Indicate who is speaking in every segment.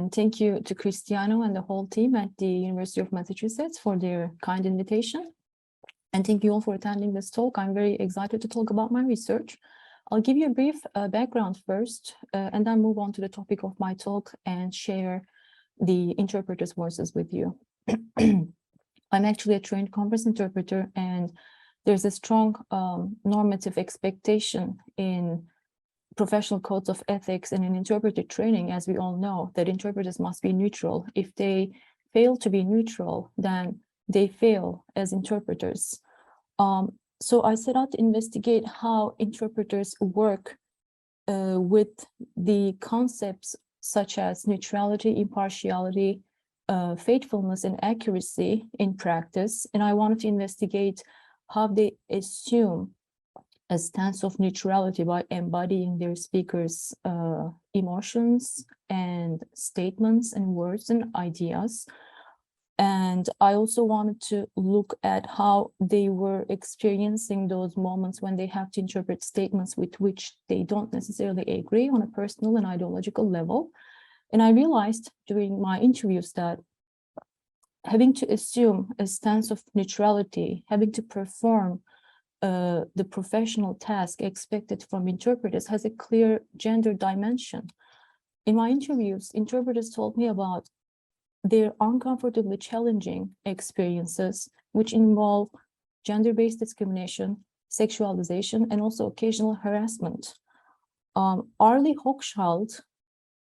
Speaker 1: And thank you to Cristiano and the whole team at the University of Massachusetts for their kind invitation. And thank you all for attending this talk. I'm very excited to talk about my research. I'll give you a brief background first, and then move on to the topic of my talk and share the interpreter's voices with you. I'm actually a trained conference interpreter, and there's a strong normative expectation in professional codes of ethics and in interpreter training, as we all know, that interpreters must be neutral. If they fail to be neutral, then they fail as interpreters. So I set out to investigate how interpreters work with the concepts such as neutrality, impartiality, faithfulness, and accuracy in practice. And I wanted to investigate how they assume a stance of neutrality by embodying their speakers' emotions and statements and words and ideas. And I also wanted to look at how they were experiencing those moments when they have to interpret statements with which they don't necessarily agree on a personal and ideological level. And I realized during my interviews that having to assume a stance of neutrality, having to perform the professional task expected from interpreters has a clear gender dimension. In my interviews, interpreters told me about their uncomfortably challenging experiences, which involve gender-based discrimination, sexualization, and also occasional harassment. Arlie Hochschild,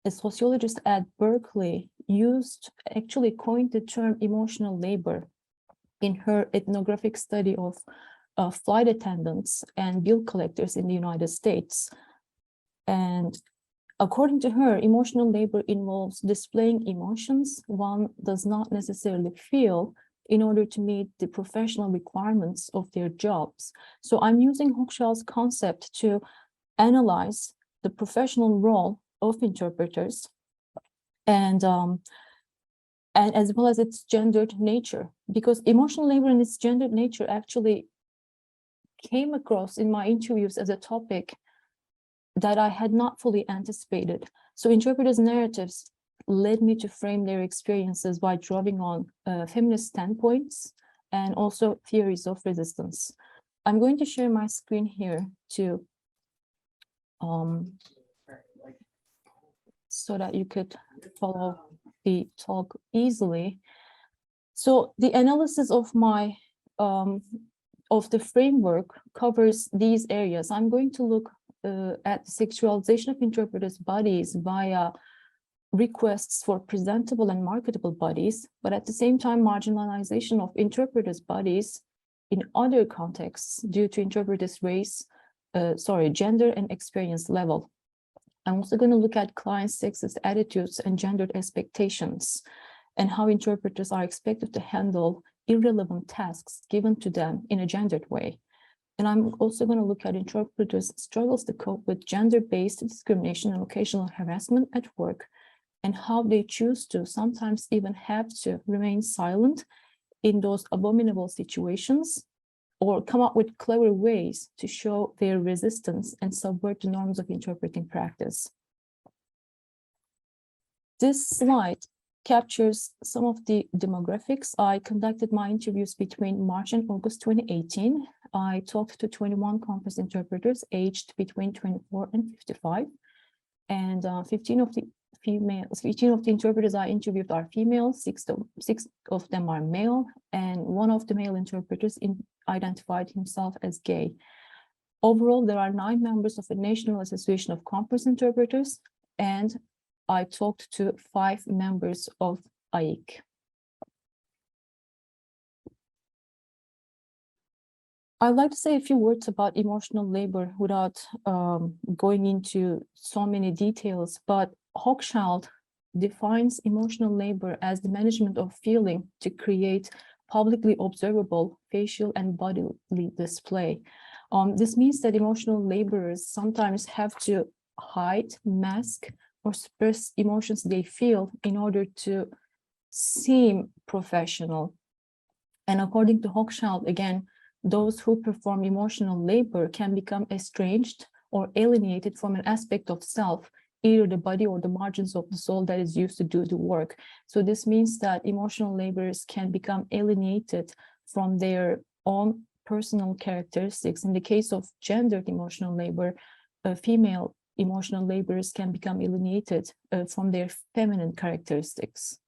Speaker 1: a sociologist at Berkeley, actually coined the term emotional labor in her ethnographic study of flight attendants and bill collectors in the United States. And according to her, emotional labor involves displaying emotions one does not necessarily feel in order to meet the professional requirements of their jobs. So I'm using Hochschild's concept to analyze the professional role of interpreters and as well as its gendered nature, because emotional labor and its gendered nature actually came across in my interviews as a topic that I had not fully anticipated. So interpreters' narratives led me to frame their experiences by drawing on feminist standpoints and also theories of resistance. I'm going to share my screen here to so that you could follow the talk easily. So the analysis of my of the framework covers these areas. I'm going to look at the sexualization of interpreters' bodies via requests for presentable and marketable bodies, but at the same time, marginalization of interpreters' bodies in other contexts due to interpreters' race, gender and experience level. I'm also going to look at clients' sexist attitudes and gendered expectations and how interpreters are expected to handle irrelevant tasks given to them in a gendered way. And I'm also going to look at interpreters' struggles to cope with gender-based discrimination and occasional harassment at work, and how they choose to sometimes even have to remain silent in those abominable situations, or come up with clever ways to show their resistance and subvert the norms of interpreting practice. This slide captures some of the demographics. I conducted my interviews between March and August 2018. I talked to 21 conference interpreters aged between 24 and 55, and 15 of the interpreters I interviewed are female, six of them are male, and one of the male interpreters identified himself as gay. Overall, there are 9 members of the National Association of Conference Interpreters, and I talked to 5 members of AIC. I'd like to say a few words about emotional labor without going into so many details, but Hochschild defines emotional labor as the management of feeling to create publicly observable facial and bodily display. This means that emotional laborers sometimes have to hide, mask, or suppress emotions they feel in order to seem professional. And according to Hochschild, again, those who perform emotional labor can become estranged or alienated from an aspect of self either the body or the margins of the soul that is used to do the work. So this means that emotional laborers can become alienated from their own personal characteristics. In the case of gendered emotional labor, female emotional laborers can become alienated from their feminine characteristics.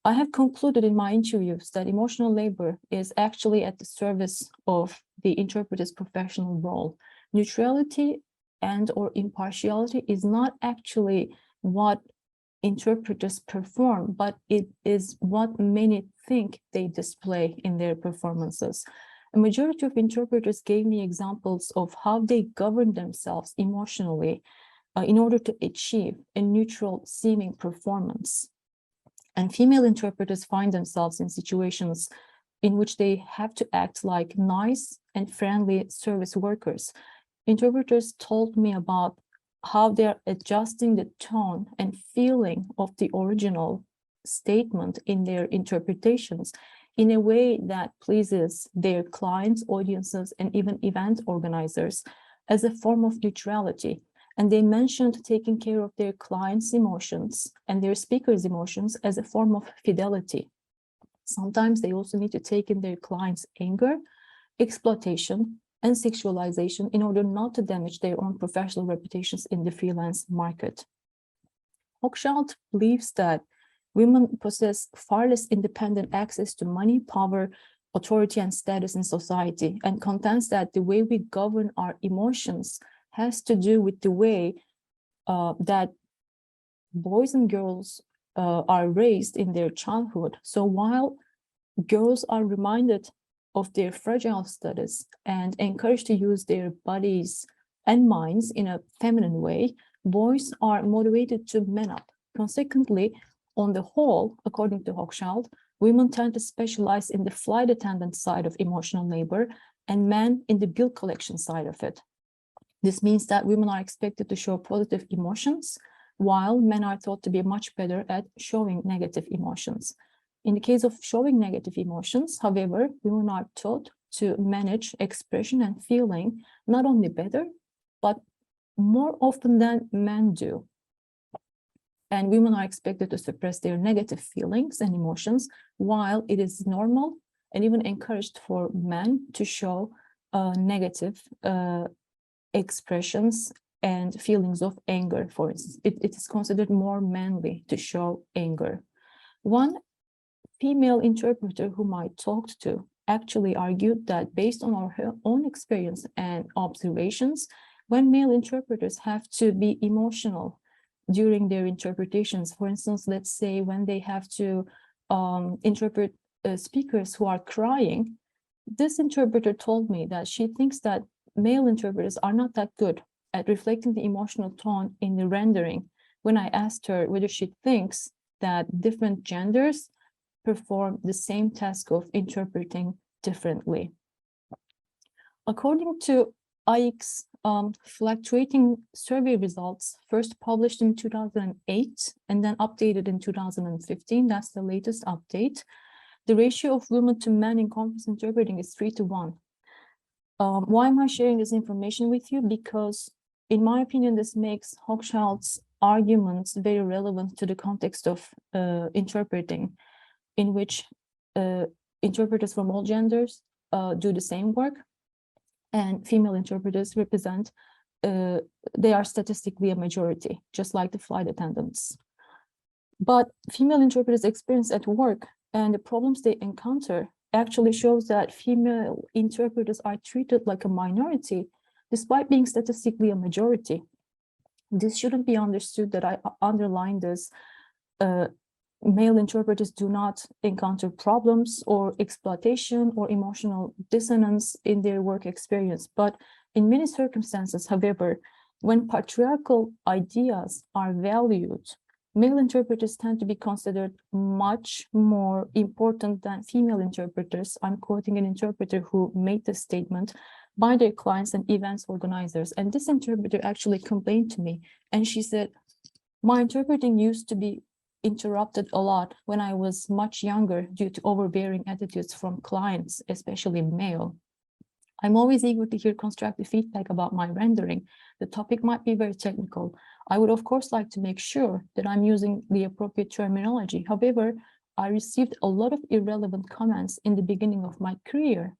Speaker 1: I have concluded in my interviews that emotional labor is actually at the service of the interpreter's professional role. Neutrality and or impartiality is not actually what interpreters perform, but it is what many think they display in their performances. A majority of interpreters gave me examples of how they govern themselves emotionally in order to achieve a neutral seeming performance. And female interpreters find themselves in situations in which they have to act like nice and friendly service workers. Interpreters told me about how they're adjusting the tone and feeling of the original statement in their interpretations in a way that pleases their clients, audiences, and even event organizers as a form of neutrality. And they mentioned taking care of their clients' emotions and their speakers' emotions as a form of fidelity. Sometimes they also need to take in their clients' anger, exploitation, and sexualization in order not to damage their own professional reputations in the freelance market. Hochschild believes that women possess far less independent access to money, power, authority, and status in society, and contends that the way we govern our emotions has to do with the way that boys and girls are raised in their childhood. So while girls are reminded of their fragile status and encouraged to use their bodies and minds in a feminine way, boys are motivated to man up. Consequently, on the whole, according to Hochschild, women tend to specialize in the flight attendant side of emotional labor and men in the bill collection side of it. This means that women are expected to show positive emotions, while men are thought to be much better at showing negative emotions. In the case of showing negative emotions, however, women are taught to manage expression and feeling not only better, but more often than men do. And women are expected to suppress their negative feelings and emotions, while it is normal and even encouraged for men to show negative expressions and feelings of anger, for instance. It is considered more manly to show anger. One female interpreter whom I talked to actually argued that based on her own experience and observations, when male interpreters have to be emotional during their interpretations, for instance, let's say when they have to interpret speakers who are crying, this interpreter told me that she thinks that male interpreters are not that good at reflecting the emotional tone in the rendering when I asked her whether she thinks that different genders perform the same task of interpreting differently. According to IX fluctuating survey results, first published in 2008 and then updated in 2015, that's the latest update, the ratio of women to men in conference interpreting is 3:1. Why am I sharing this information with you? Because in my opinion, this makes Hochschild's arguments very relevant to the context of interpreting, in which interpreters from all genders do the same work, and female interpreters represent, they are statistically a majority, just like the flight attendants. But female interpreters' experience at work and the problems they encounter actually shows that female interpreters are treated like a minority, despite being statistically a majority. This shouldn't be understood that I underline this. Male interpreters do not encounter problems or exploitation or emotional dissonance in their work experience. But in many circumstances, however, when patriarchal ideas are valued, male interpreters tend to be considered much more important than female interpreters. I'm quoting an interpreter who made this statement by their clients and events organizers. And this interpreter actually complained to me, and she said, my interpreting used to be interrupted a lot when I was much younger due to overbearing attitudes from clients, especially male. I'm always eager to hear constructive feedback about my rendering. The topic might be very technical. I would, of course, like to make sure that I'm using the appropriate terminology. However, I received a lot of irrelevant comments in the beginning of my career,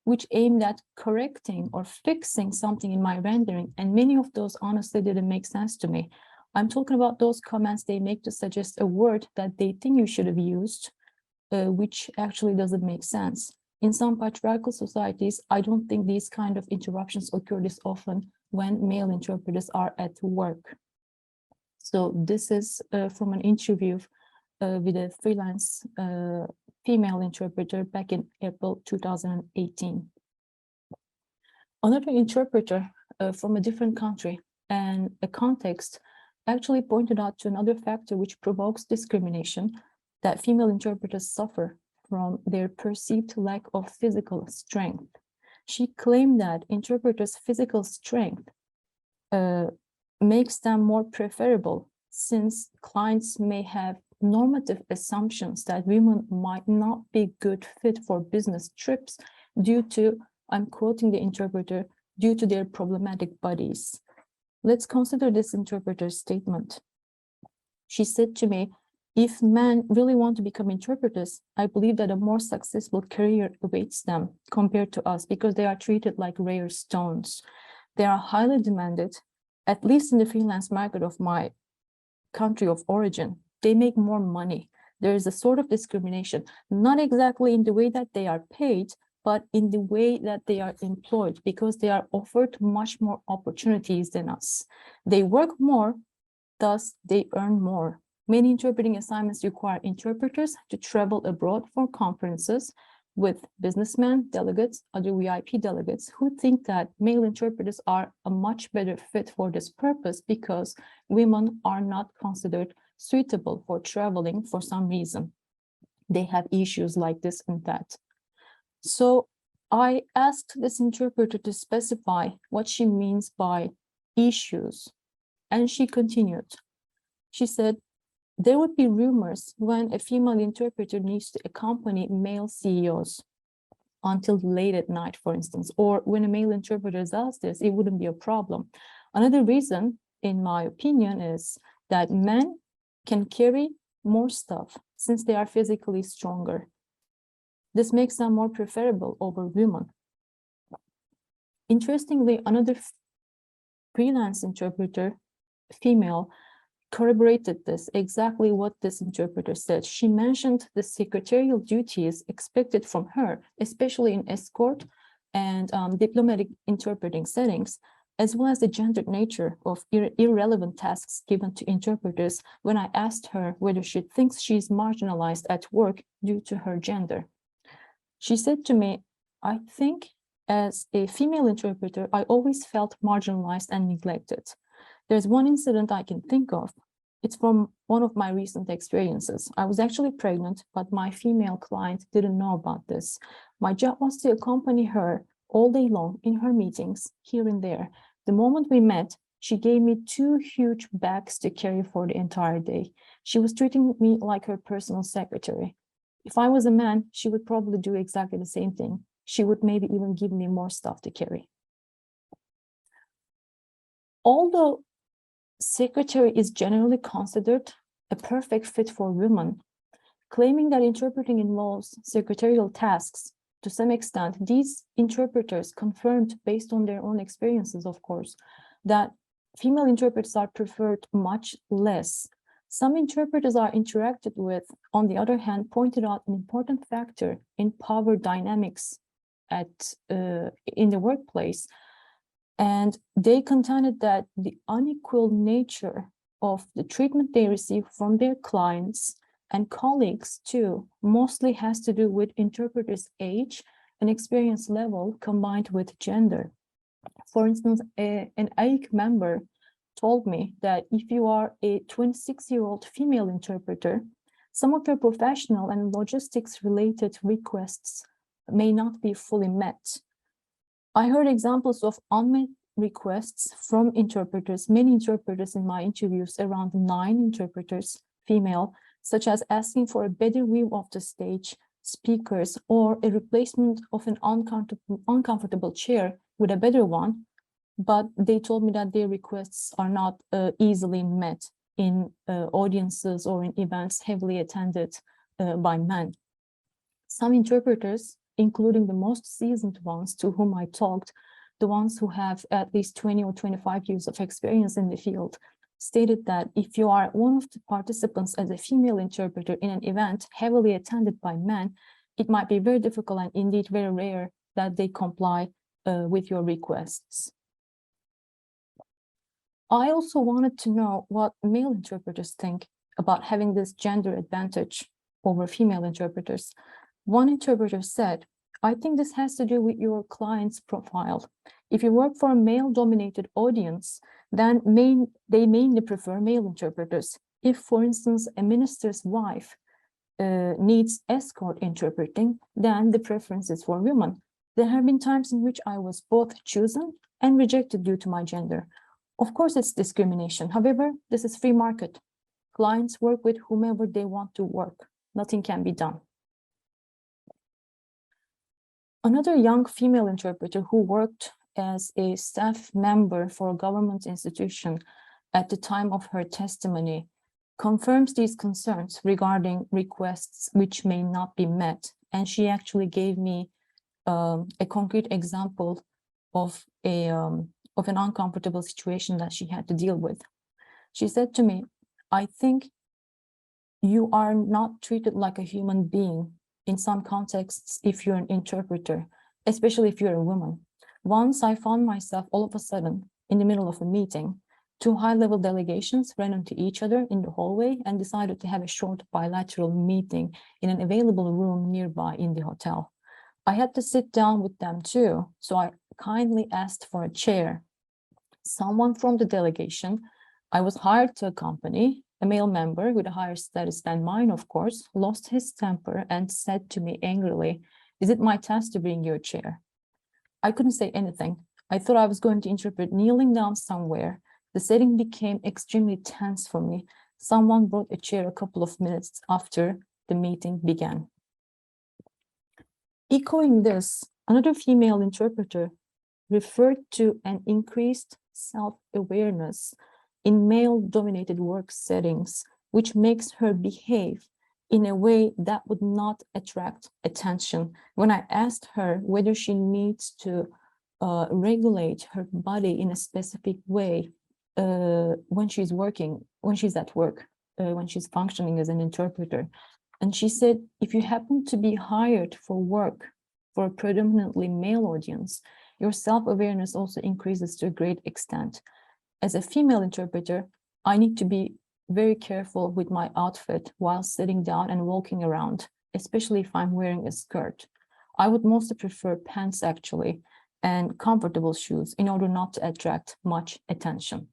Speaker 1: which aimed at correcting or fixing something in my rendering, and many of those honestly didn't make sense to me. I'm talking about those comments they make to suggest a word that they think you should have used, which actually doesn't make sense. In some patriarchal societies, I don't think these kind of interruptions occur this often when male interpreters are at work. So this is from an interview with a freelance female interpreter back in April 2018. Another interpreter from a different country and a context actually pointed out to another factor which provokes discrimination, that female interpreters suffer from their perceived lack of physical strength. She claimed that interpreters' physical strength makes them more preferable, since clients may have normative assumptions that women might not be good fit for business trips due to, I'm quoting the interpreter, due to their problematic bodies. Let's consider this interpreter's statement. She said to me, if men really want to become interpreters, I believe that a more successful career awaits them compared to us, because they are treated like rare stones. They are highly demanded, at least in the freelance market of my country of origin. They make more money. There is a sort of discrimination, not exactly in the way that they are paid, but in the way that they are employed, because they are offered much more opportunities than us. They work more, thus they earn more. Many interpreting assignments require interpreters to travel abroad for conferences with businessmen, delegates, other VIP delegates who think that male interpreters are a much better fit for this purpose because women are not considered suitable for traveling for some reason. They have issues like this and that. So I asked this interpreter to specify what she means by issues, and she continued. She said, there would be rumors when a female interpreter needs to accompany male CEOs until late at night, for instance, or when a male interpreter does this, it wouldn't be a problem. Another reason, in my opinion, is that men can carry more stuff since they are physically stronger. This makes them more preferable over women. Interestingly, another freelance interpreter, female, corroborated this, exactly what this interpreter said. She mentioned the secretarial duties expected from her, especially in escort and diplomatic interpreting settings, as well as the gendered nature of irrelevant tasks given to interpreters when I asked her whether she thinks she's marginalized at work due to her gender. She said to me, I think as a female interpreter, I always felt marginalized and neglected. There's one incident I can think of. It's from one of my recent experiences. I was actually pregnant, but my female client didn't know about this. My job was to accompany her all day long in her meetings, here and there. The moment we met, she gave me 2 huge bags to carry for the entire day. She was treating me like her personal secretary. If I was a man, she would probably do exactly the same thing. She would maybe even give me more stuff to carry. Although secretary is generally considered a perfect fit for women, claiming that interpreting involves secretarial tasks, to some extent, these interpreters confirmed, based on their own experiences, of course, that female interpreters are preferred much less. Some interpreters are interacted with, on the other hand, pointed out an important factor in power dynamics in the workplace. And they contended that the unequal nature of the treatment they receive from their clients and colleagues too mostly has to do with interpreters' age and experience level combined with gender. For instance, an AIC member told me that if you are a 26-year-old female interpreter, some of your professional and logistics-related requests may not be fully met. I heard examples of unmet requests from interpreters, many interpreters in my interviews, around 9 interpreters, female, such as asking for a better view of the stage, speakers or a replacement of an uncomfortable chair with a better one, but they told me that their requests are not easily met in audiences or in events heavily attended by men. Some interpreters, including the most seasoned ones to whom I talked, the ones who have at least 20 or 25 years of experience in the field, stated that if you are one of the participants as a female interpreter in an event heavily attended by men, it might be very difficult and indeed very rare that they comply with your requests. I also wanted to know what male interpreters think about having this gender advantage over female interpreters. One interpreter said, I think this has to do with your client's profile. If you work for a male-dominated audience, then they mainly prefer male interpreters. If, for instance, a minister's wife needs escort interpreting, then the preference is for women. There have been times in which I was both chosen and rejected due to my gender. Of course, it's discrimination. However, this is free market. Clients work with whomever they want to work. Nothing can be done. Another young female interpreter who worked as a staff member for a government institution at the time of her testimony confirms these concerns regarding requests which may not be met. And she actually gave me a concrete example of an uncomfortable situation that she had to deal with. She said to me, I think you are not treated like a human being in some contexts if you're an interpreter, especially if you're a woman. Once I found myself all of a sudden in the middle of a meeting. Two high-level delegations ran into each other in the hallway and decided to have a short bilateral meeting in an available room nearby in the hotel. I had to sit down with them too, so I kindly asked for a chair. Someone from the delegation I was hired to accompany, a male member with a higher status than mine, of course, lost his temper and said to me angrily, "Is it my task to bring you a chair?" I couldn't say anything. I thought I was going to interpret kneeling down somewhere. The setting became extremely tense for me. Someone brought a chair a couple of minutes after the meeting began. Echoing this, another female interpreter referred to an increased self-awareness in male-dominated work settings, which makes her behave in a way that would not attract attention. When I asked her whether she needs to regulate her body in a specific way when she's at work, when she's functioning as an interpreter, and she said, if you happen to be hired for work for a predominantly male audience, your self-awareness also increases to a great extent. As a female interpreter, I need to be very careful with my outfit while sitting down and walking around, especially if I'm wearing a skirt. I would mostly prefer pants actually, and comfortable shoes in order not to attract much attention.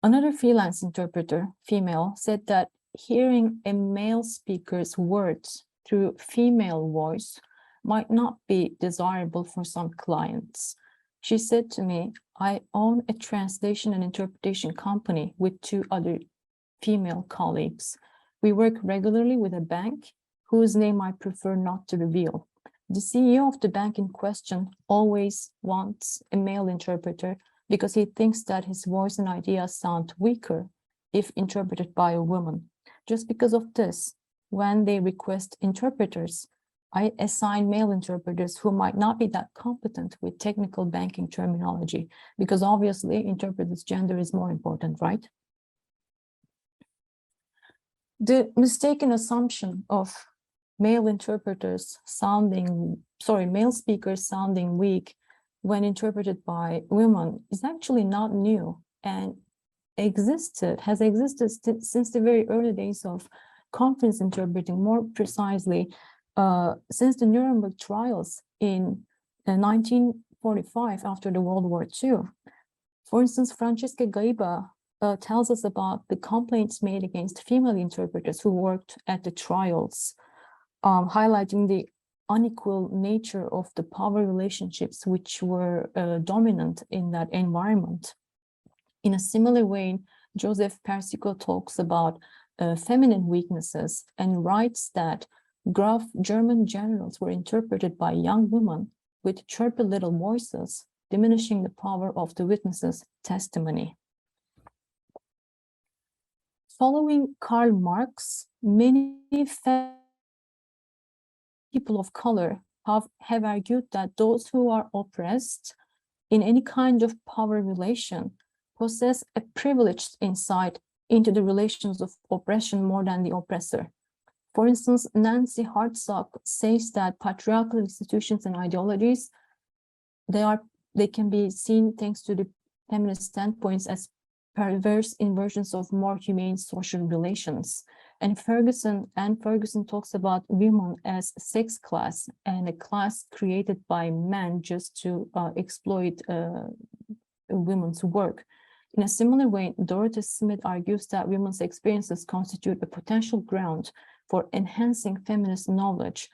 Speaker 1: Another freelance interpreter, female, said that hearing a male speaker's words through female voice might not be desirable for some clients. She said to me, I own a translation and interpretation company with two other female colleagues. We work regularly with a bank whose name I prefer not to reveal. The CEO of the bank in question always wants a male interpreter because he thinks that his voice and ideas sound weaker if interpreted by a woman. Just because of this, when they request interpreters, I assign male interpreters who might not be that competent with technical banking terminology, because obviously interpreters' gender is more important, right? The mistaken assumption of male speakers sounding weak when interpreted by women is actually not new and has existed since the very early days of conference interpreting, more precisely since the Nuremberg Trials in 1945 after the World War II. For instance, Francesca Gaiba tells us about the complaints made against female interpreters who worked at the trials, highlighting the unequal nature of the power relationships which were dominant in that environment. In a similar way, Joseph Persico talks about feminine weaknesses and writes that gruff German generals were interpreted by young women with chirpy little voices, diminishing the power of the witness's testimony. Following Karl Marx, many people of color have argued that those who are oppressed in any kind of power relation possess a privileged insight into the relations of oppression more than the oppressor. For instance, Nancy Hartsock says that patriarchal institutions and ideologies, they can be seen thanks to the feminist standpoints as perverse inversions of more humane social relations. And Ferguson talks about women as sex class and a class created by men just to exploit women's work. In a similar way, Dorothy Smith argues that women's experiences constitute a potential ground for enhancing feminist knowledge.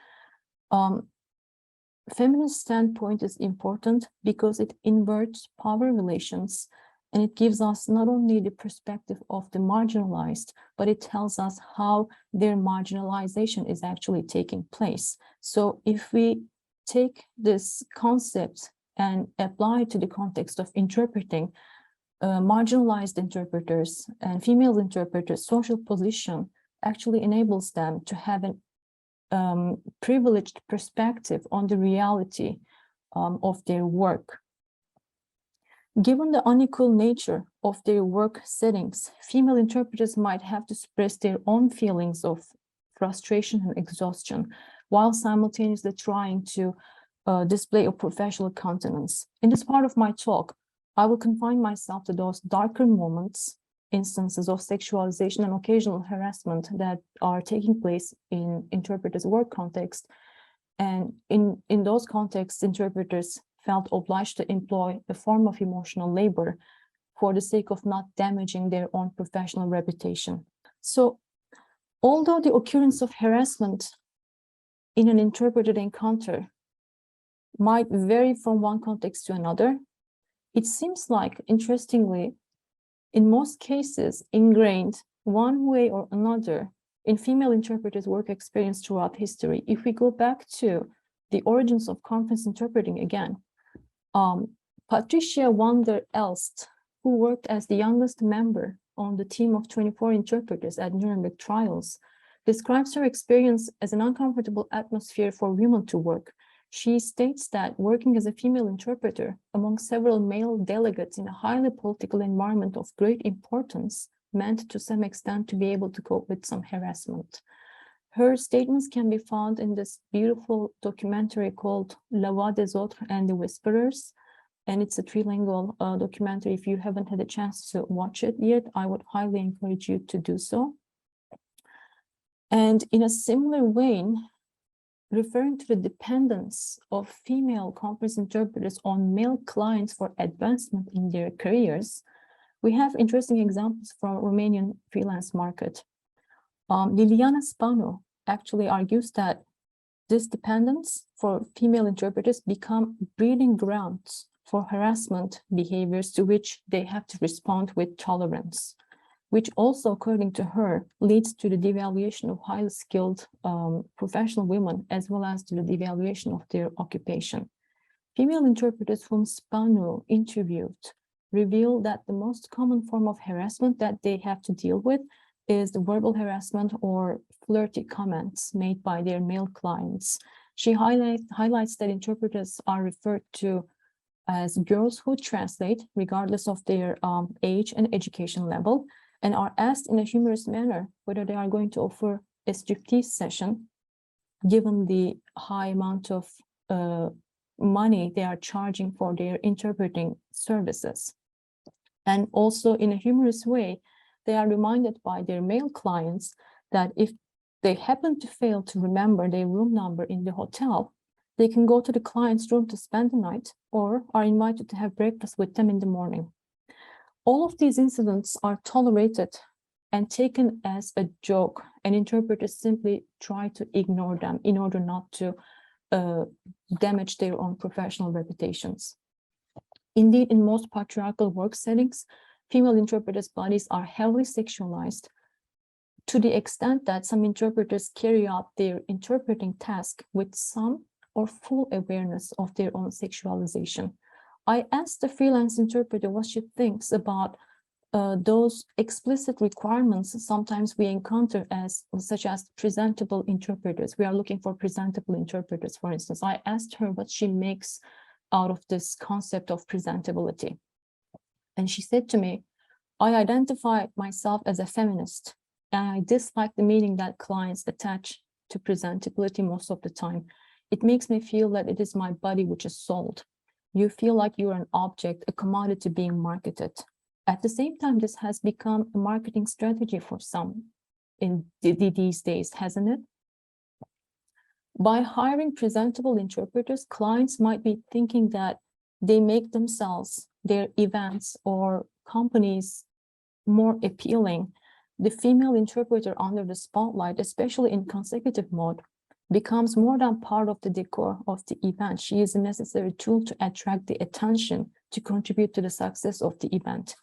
Speaker 1: Feminist standpoint is important because it inverts power relations, and it gives us not only the perspective of the marginalized, but it tells us how their marginalization is actually taking place. So if we take this concept and apply it to the context of interpreting marginalized interpreters and female interpreters' social position, actually enables them to have an privileged perspective on the reality of their work. Given the unequal nature of their work settings, female interpreters might have to express their own feelings of frustration and exhaustion while simultaneously trying to display a professional countenance. In this part of my talk, I will confine myself to those darker moments, instances of sexualization and occasional harassment that are taking place in interpreters' work context. And in those contexts, interpreters felt obliged to employ a form of emotional labor for the sake of not damaging their own professional reputation. So, although the occurrence of harassment in an interpreted encounter might vary from one context to another, it seems like, interestingly, in most cases, ingrained one way or another in female interpreters' work experience throughout history. If we go back to the origins of conference interpreting again, Patricia Wander-Elst, who worked as the youngest member on the team of 24 interpreters at Nuremberg Trials, describes her experience as an uncomfortable atmosphere for women to work. She states that working as a female interpreter among several male delegates in a highly political environment of great importance meant to some extent to be able to cope with some harassment. Her statements can be found in this beautiful documentary called La Voix des Autres and the Whisperers, and it's a trilingual documentary. If you haven't had a chance to watch it yet, I would highly encourage you to do so. And in a similar vein, referring to the dependence of female conference interpreters on male clients for advancement in their careers, we have interesting examples from Romanian freelance market. Liliana Spanu actually argues that this dependence for female interpreters become breeding grounds for harassment behaviors to which they have to respond with tolerance, which also, according to her, leads to the devaluation of highly skilled professional women, as well as to the devaluation of their occupation. Female interpreters whom Spanu interviewed reveal that the most common form of harassment that they have to deal with is the verbal harassment or flirty comments made by their male clients. She highlights that interpreters are referred to as girls who translate, regardless of their age and education level, and are asked in a humorous manner whether they are going to offer a striptease session, given the high amount of money they are charging for their interpreting services. And also, in a humorous way, they are reminded by their male clients that if they happen to fail to remember their room number in the hotel, they can go to the client's room to spend the night or are invited to have breakfast with them in the morning. All of these incidents are tolerated and taken as a joke, and interpreters simply try to ignore them in order not to damage their own professional reputations. Indeed, in most patriarchal work settings, female interpreters' bodies are heavily sexualized, to the extent that some interpreters carry out their interpreting task with some or full awareness of their own sexualization. I asked the freelance interpreter what she thinks about those explicit requirements sometimes we encounter such as presentable interpreters. We are looking for presentable interpreters, for instance. I asked her what she makes out of this concept of presentability. And she said to me, I identify myself as a feminist, and I dislike the meaning that clients attach to presentability most of the time. It makes me feel that it is my body which is sold. You feel like you're an object, a commodity being marketed. At the same time, this has become a marketing strategy for some in these days, hasn't it? By hiring presentable interpreters, clients might be thinking that they make themselves, their events or companies more appealing. The female interpreter under the spotlight, especially in consecutive mode, becomes more than part of the decor of the event. She is a necessary tool to attract the attention to contribute to the success of the event.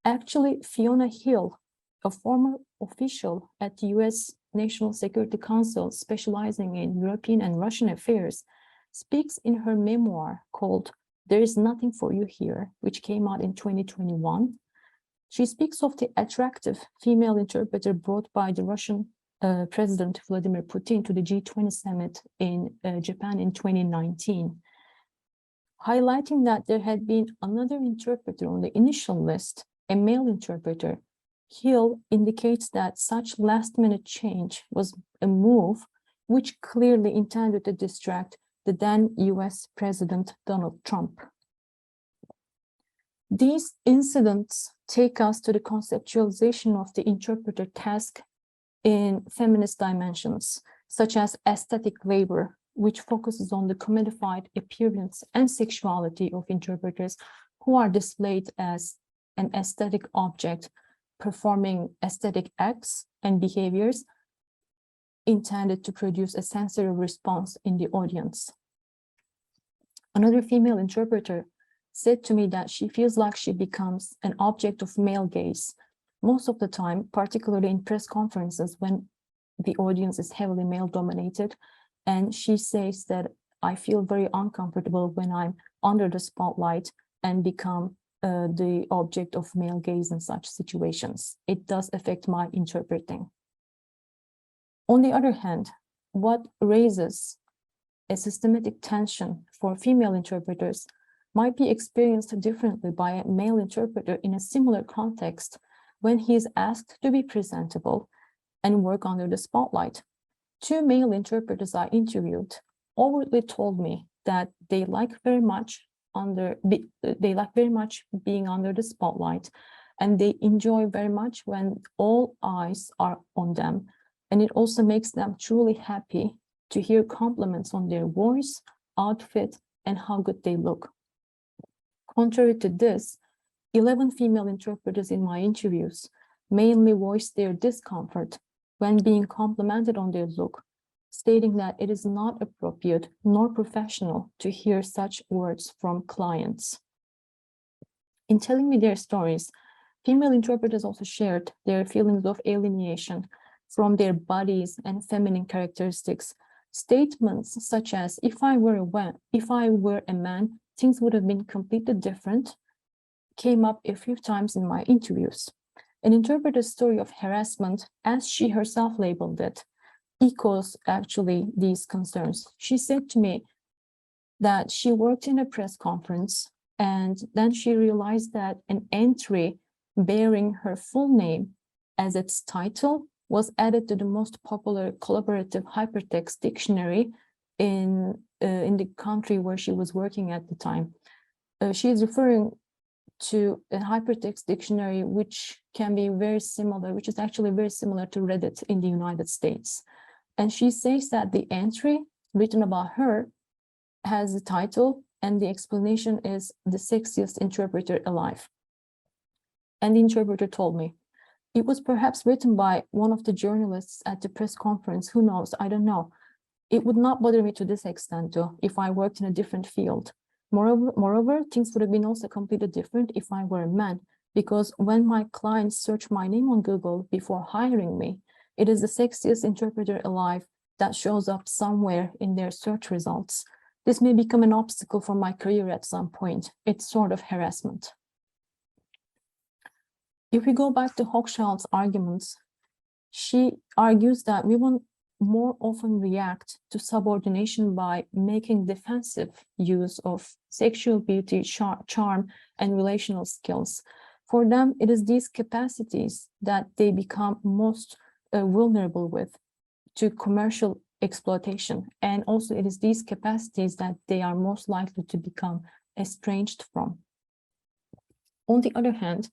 Speaker 1: Actually, Fiona Hill, a former official at the US National Security Council specializing in European and Russian affairs, speaks in her memoir called There Is Nothing for You Here, which came out in 2021. She speaks of the attractive female interpreter brought by the Russian President Vladimir Putin to the G20 summit in Japan in 2019, highlighting that there had been another interpreter on the initial list, a male interpreter. Hill indicates that such last-minute change was a move which clearly intended to distract the then US President Donald Trump. These incidents take us to the conceptualization of the interpreter task in feminist dimensions, such as aesthetic labor, which focuses on the commodified appearance and sexuality of interpreters who are displayed as an aesthetic object, performing aesthetic acts and behaviors intended to produce a sensory response in the audience. Another female interpreter said to me that she feels like she becomes an object of male gaze most of the time, particularly in press conferences when the audience is heavily male dominated. And she says that I feel very uncomfortable when I'm under the spotlight and become the object of male gaze in such situations. It does affect my interpreting. On the other hand, what raises a systematic tension for female interpreters might be experienced differently by a male interpreter in a similar context when he is asked to be presentable and work under the spotlight. Two male interpreters I interviewed overtly told me that they like very much being under the spotlight, and they enjoy very much when all eyes are on them. And it also makes them truly happy to hear compliments on their voice, outfit, and how good they look. Contrary to this, 11 female interpreters in my interviews mainly voiced their discomfort when being complimented on their look, stating that it is not appropriate nor professional to hear such words from clients. In telling me their stories, female interpreters also shared their feelings of alienation from their bodies and feminine characteristics. Statements such as, if I were a man, things would have been completely different, came up a few times in my interviews. An interpreter's story of harassment, as she herself labeled it, echoes actually these concerns. She said to me that she worked in a press conference and then she realized that an entry bearing her full name as its title was added to the most popular collaborative hypertext dictionary in the country where she was working at the time. She is referring to a hypertext dictionary which can be very similar, which is actually very similar to Reddit in the United States. And she says that the entry written about her has the title and the explanation is the sexiest interpreter alive. And the interpreter told me, it was perhaps written by one of the journalists at the press conference, who knows, I don't know. It would not bother me to this extent though, if I worked in a different field. Moreover, things would have been also completely different if I were a man, because when my clients search my name on Google before hiring me, It is the sexiest interpreter alive that shows up somewhere in their search results. This may become an obstacle for my career at some point. It's sort of harassment. If we go back to Hochschild's arguments, she argues that we will more often react to subordination by making defensive use of sexual beauty, charm, and relational skills. For them, it is these capacities that they become most vulnerable with to commercial exploitation. And also it is these capacities that they are most likely to become estranged from. On the other hand,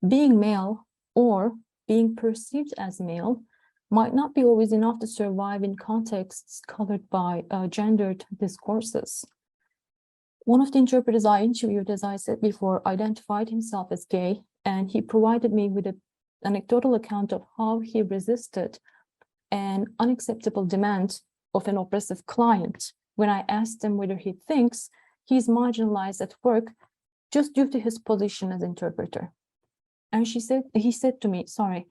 Speaker 1: being male or being perceived as male might not be always enough to survive in contexts colored by gendered discourses. One of the interpreters I interviewed, as I said before, identified himself as gay, and he provided me with an anecdotal account of how he resisted an unacceptable demand of an oppressive client when I asked him whether he thinks he's marginalized at work just due to his position as interpreter. And he said to me, sorry,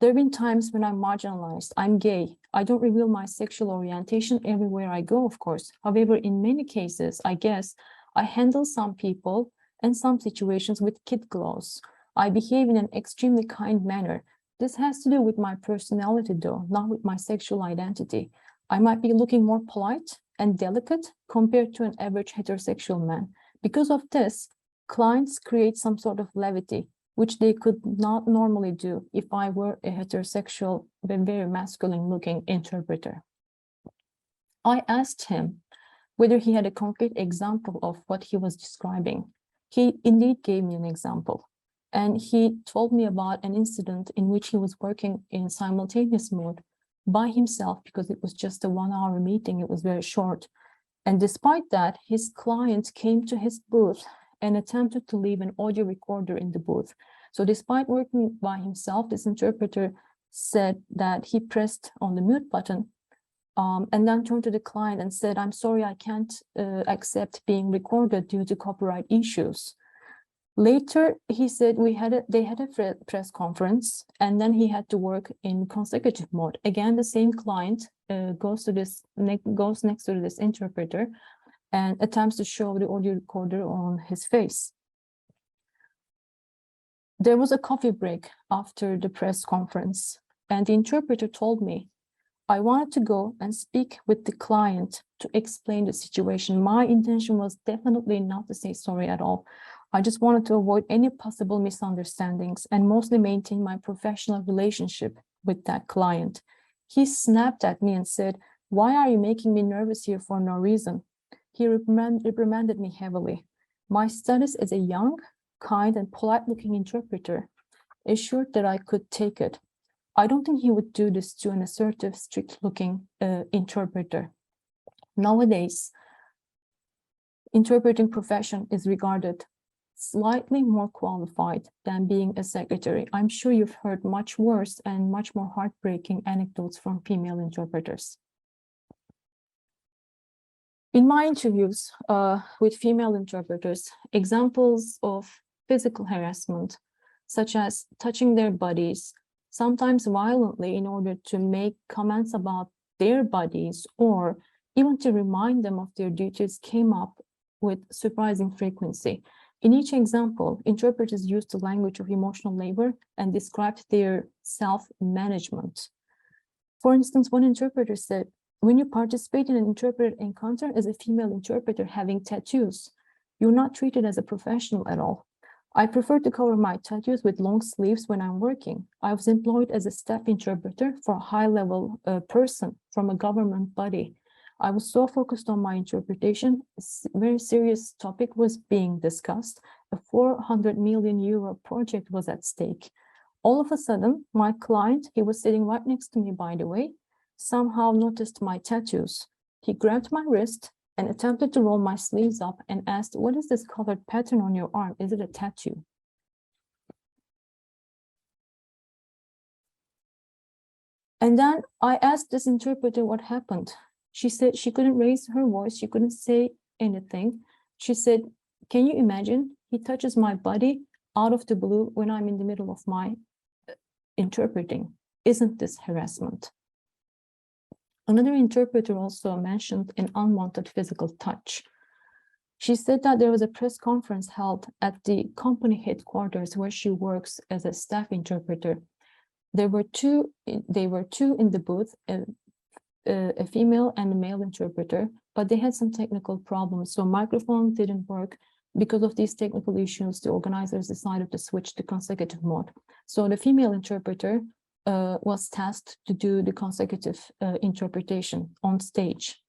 Speaker 1: there have been times when I'm marginalized, I'm gay, I don't reveal my sexual orientation everywhere I go, of course. However, in many cases, I guess, I handle some people and some situations with kid gloves. I behave in an extremely kind manner. This has to do with my personality though, not with my sexual identity. I might be looking more polite and delicate compared to an average heterosexual man. Because of this, clients create some sort of levity, which they could not normally do if I were a heterosexual, but very masculine looking interpreter. I asked him whether he had a concrete example of what he was describing. He indeed gave me an example. And he told me about an incident in which he was working in simultaneous mode by himself because it was just a 1-hour meeting, it was very short. And despite that, his client came to his booth and attempted to leave an audio recorder in the booth. So despite working by himself, this interpreter said that he pressed on the mute button and then turned to the client and said, I'm sorry, I can't accept being recorded due to copyright issues. Later, he said they had a press conference, and then he had to work in consecutive mode. Again, the same client goes next to this interpreter and attempts to show the audio recorder on his face. There was a coffee break after the press conference, and the interpreter told me, I wanted to go and speak with the client to explain the situation. My intention was definitely not to say sorry at all. I just wanted to avoid any possible misunderstandings and mostly maintain my professional relationship with that client. He snapped at me and said, why are you making me nervous here for no reason? He reprimanded me heavily. My status as a young, kind, and polite-looking interpreter assured that I could take it. I don't think he would do this to an assertive, strict-looking interpreter. Nowadays, interpreting profession is regarded slightly more qualified than being a secretary. I'm sure you've heard much worse and much more heartbreaking anecdotes from female interpreters. In my interviews with female interpreters, examples of physical harassment, such as touching their bodies, sometimes violently in order to make comments about their bodies or even to remind them of their duties, came up with surprising frequency. In each example, interpreters used the language of emotional labor and described their self-management. For instance, one interpreter said, when you participate in an interpreter encounter as a female interpreter having tattoos, you're not treated as a professional at all. I prefer to cover my tattoos with long sleeves when I'm working. I was employed as a staff interpreter for a high-level person from a government body. I was so focused on my interpretation, a very serious topic was being discussed. A 400 million euro project was at stake. All of a sudden, my client, he was sitting right next to me, by the way, somehow noticed my tattoos. He grabbed my wrist and attempted to roll my sleeves up and asked, what is this colored pattern on your arm? Is it a tattoo? And then I asked this interpreter what happened. She said she couldn't raise her voice. She couldn't say anything. She said, can you imagine? He touches my body out of the blue when I'm in the middle of my interpreting. Isn't this harassment? Another interpreter also mentioned an unwanted physical touch. She said that there was a press conference held at the company headquarters where she works as a staff interpreter. They were two in the booth, a female and a male interpreter, but they had some technical problems. So microphone didn't work. Because of these technical issues, the organizers decided to switch to consecutive mode. So the female interpreter was tasked to do the consecutive interpretation on stage.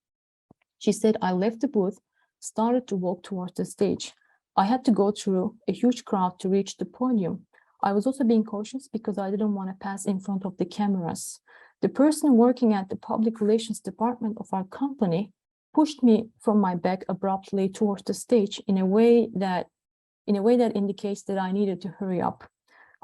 Speaker 1: She said, I left the booth, started to walk towards the stage. I had to go through a huge crowd to reach the podium. I was also being cautious because I didn't want to pass in front of the cameras. The person working at the public relations department of our company pushed me from my back abruptly towards the stage in a way that indicates that I needed to hurry up.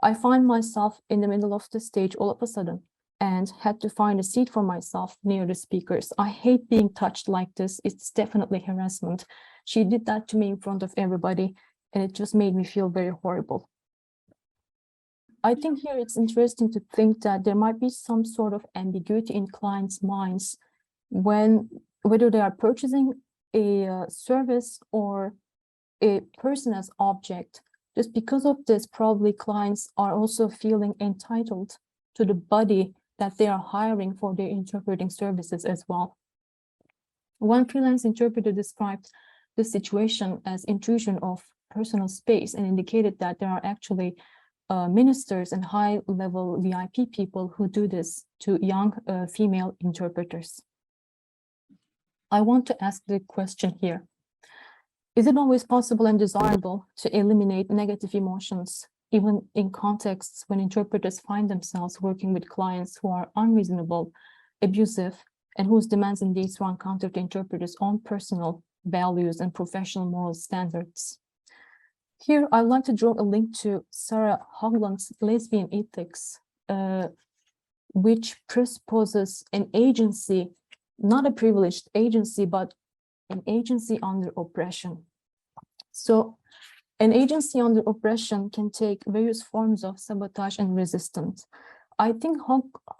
Speaker 1: I find myself in the middle of the stage all of a sudden and had to find a seat for myself near the speakers. I hate being touched like this. It's definitely harassment. She did that to me in front of everybody, and it just made me feel very horrible. I think here it's interesting to think that there might be some sort of ambiguity in clients' minds whether they are purchasing a service or a person as object. Just because of this, probably clients are also feeling entitled to the body that they are hiring for their interpreting services as well. One freelance interpreter described the situation as intrusion of personal space and indicated that there are actually ministers and high-level VIP people who do this to young female interpreters. I want to ask the question here. Is it always possible and desirable to eliminate negative emotions, even in contexts when interpreters find themselves working with clients who are unreasonable, abusive, and whose demands indeed run counter to interpreters' own personal values and professional moral standards? Here, I'd like to draw a link to Sarah Hoagland's Lesbian Ethics, which presupposes an agency, not a privileged agency, but an agency under oppression. So an agency under oppression can take various forms of sabotage and resistance. I think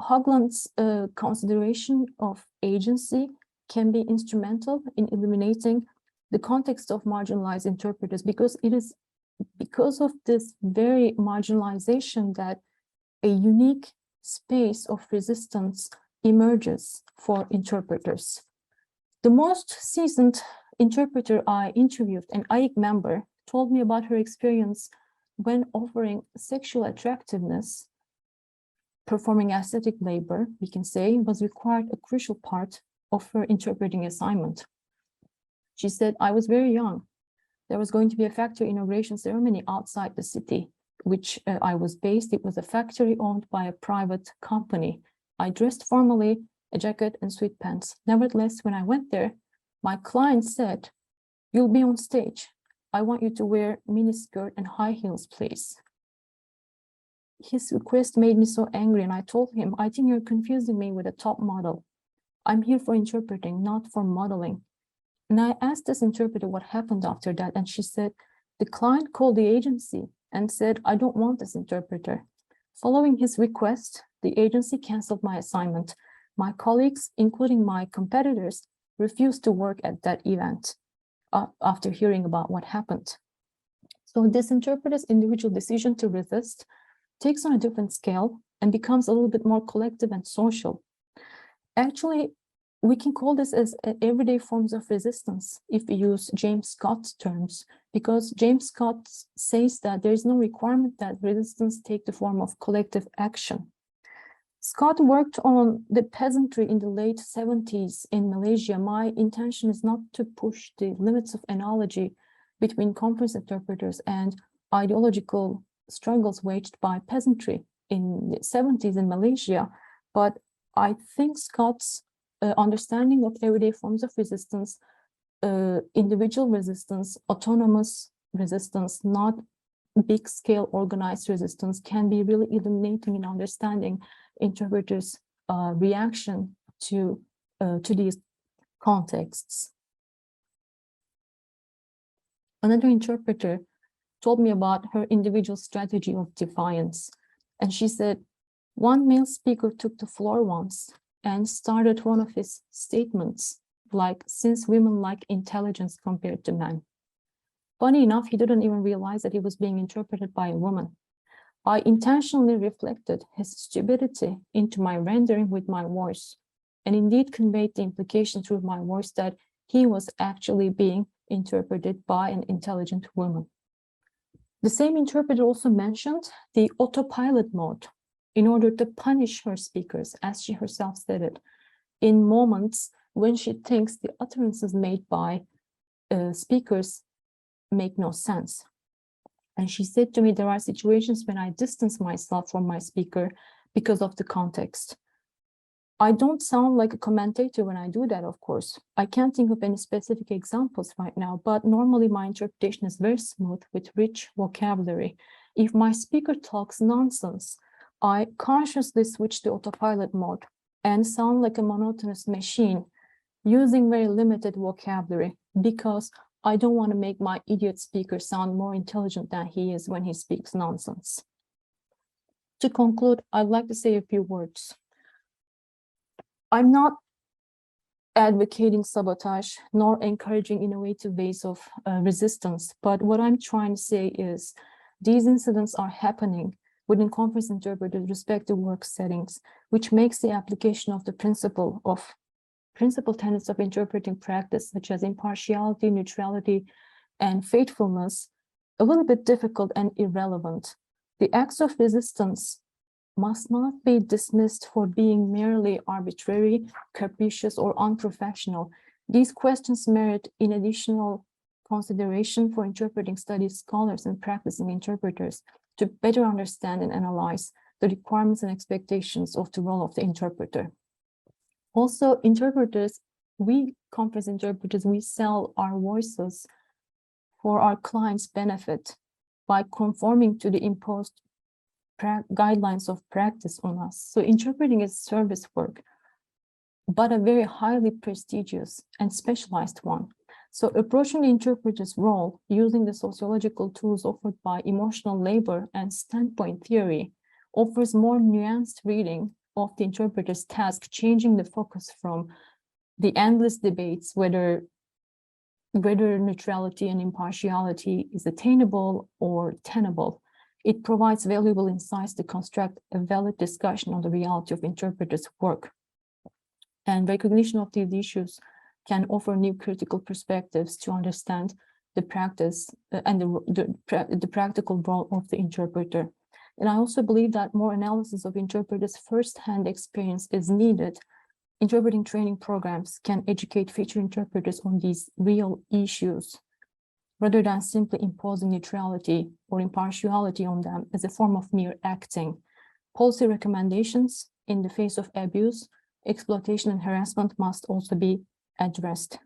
Speaker 1: Hoagland's consideration of agency can be instrumental in eliminating the context of marginalized interpreters, because it is because of this very marginalization that a unique space of resistance emerges for interpreters. The most seasoned interpreter I interviewed, an AIC member, told me about her experience when offering sexual attractiveness, performing aesthetic labor, we can say, was required a crucial part of her interpreting assignment. She said, I was very young. There was going to be a factory inauguration ceremony outside the city, which I was based. It was a factory owned by a private company. I dressed formally, a jacket and sweatpants. Nevertheless, when I went there, my client said, you'll be on stage. I want you to wear miniskirt and high heels, please. His request made me so angry, and I told him, I think you're confusing me with a top model. I'm here for interpreting, not for modeling. And I asked this interpreter what happened after that, and she said, the client called the agency and said, I don't want this interpreter. Following his request, the agency canceled my assignment. My colleagues, including my competitors, refused to work at that event after hearing about what happened. So this interpreter's individual decision to resist takes on a different scale and becomes a little bit more collective and social. Actually, we can call this as everyday forms of resistance if we use James Scott's terms, because James Scott says that there is no requirement that resistance take the form of collective action. Scott worked on the peasantry in the late 70s in Malaysia. My intention is not to push the limits of analogy between conference interpreters and ideological struggles waged by peasantry in the 70s in Malaysia, but I think Scott's understanding of everyday forms of resistance, individual resistance, autonomous resistance, not big-scale organized resistance, can be really illuminating in understanding interpreters' reaction to these contexts. Another interpreter told me about her individual strategy of defiance, and she said, One male speaker took the floor once and started one of his statements, like, since women lack intelligence compared to men. Funny enough, he didn't even realize that he was being interpreted by a woman. I intentionally reflected his stupidity into my rendering with my voice, and indeed conveyed the implication through my voice that he was actually being interpreted by an intelligent woman. The same interpreter also mentioned the autopilot mode in order to punish her speakers, as she herself stated, in moments when she thinks the utterances made by speakers make no sense. And she said to me, there are situations when I distance myself from my speaker because of the context. I don't sound like a commentator when I do that, of course. I can't think of any specific examples right now, but normally my interpretation is very smooth with rich vocabulary. If my speaker talks nonsense, I consciously switch to autopilot mode and sound like a monotonous machine using very limited vocabulary because I don't want to make my idiot speaker sound more intelligent than he is when he speaks nonsense. To conclude, I'd like to say a few words. I'm not advocating sabotage nor encouraging innovative ways of resistance, but what I'm trying to say is these incidents are happening within conference interpreters' respective work settings, which makes the application of the principle tenets of interpreting practice, such as impartiality, neutrality, and faithfulness, a little bit difficult and irrelevant. The acts of resistance must not be dismissed for being merely arbitrary, capricious, or unprofessional. These questions merit in additional consideration for interpreting studies scholars and practicing interpreters to better understand and analyze the requirements and expectations of the role of the interpreter. Also, interpreters, we conference interpreters, we sell our voices for our clients' benefit by conforming to the imposed guidelines of practice on us. So interpreting is service work, but a very highly prestigious and specialized one. So approaching the interpreter's role using the sociological tools offered by emotional labor and standpoint theory offers more nuanced reading of the interpreter's task, changing the focus from the endless debates whether neutrality and impartiality is attainable or tenable. It provides valuable insights to construct a valid discussion on the reality of interpreters' work. And recognition of these issues can offer new critical perspectives to understand the practice and the practical role of the interpreter. And I also believe that more analysis of interpreters' first-hand experience is needed. Interpreting training programs can educate future interpreters on these real issues, rather than simply imposing neutrality or impartiality on them as a form of mere acting. Policy recommendations in the face of abuse, exploitation, and harassment must also be addressed.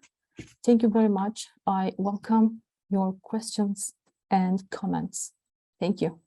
Speaker 1: Thank you very much. I welcome your questions and comments. Thank you.